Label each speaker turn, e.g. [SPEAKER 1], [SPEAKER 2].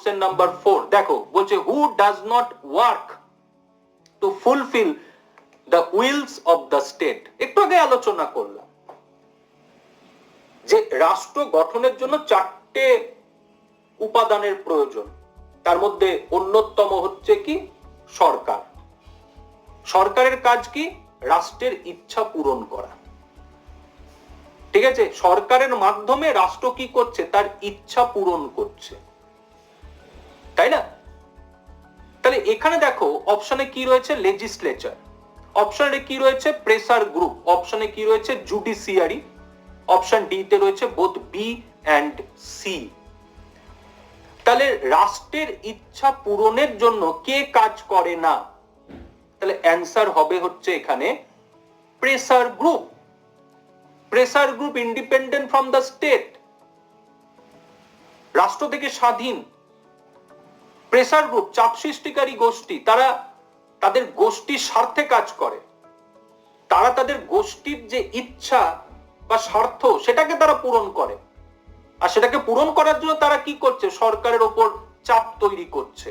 [SPEAKER 1] Question number 4 দেখো বলছে who does not work to fulfil the wills of the state. একটু আগে আলোচনা করলাম যে রাষ্ট্র গঠনের জন্য 4টে উপাদানের প্রয়োজন, তার মধ্যে অন্যতম হচ্ছে কি সরকার। সরকারের কাজ কি? রাষ্ট্রের ইচ্ছা পূরণ করা। ঠিক আছে, সরকারের মাধ্যমে রাষ্ট্র কি করছে? তার ইচ্ছা পূরণ করছে, তাই না? তাহলে এখানে দেখো অপশনে কি রয়েছে? লেজিসলেচার। অপশনে কি রয়েছে? Pressure group. অপশনে কি রয়েছে? জুডিশিয়ারি। অপশন ডি তে রয়েছে বোথ বি এন্ড সি। তাহলে রাষ্ট্রের ইচ্ছা পূরণের জন্য কে কাজ করে না? তাহলে অ্যান্সার হবে হচ্ছে এখানে pressure group. Pressure group independent from the state, রাষ্ট্র থেকে স্বাধীন। প্রেসার গ্রুপ চাপ সৃষ্টিকারী গোষ্ঠী, তারা তাদের গোষ্ঠীর স্বার্থে কাজ করে। তারা তাদের গোষ্ঠীর যে ইচ্ছা বা স্বার্থ সেটাকে তারা পূরণ করে, আর সেটাকে পূরণ করার জন্য তারা কি করছে? সরকারের ওপর চাপ তৈরি করছে।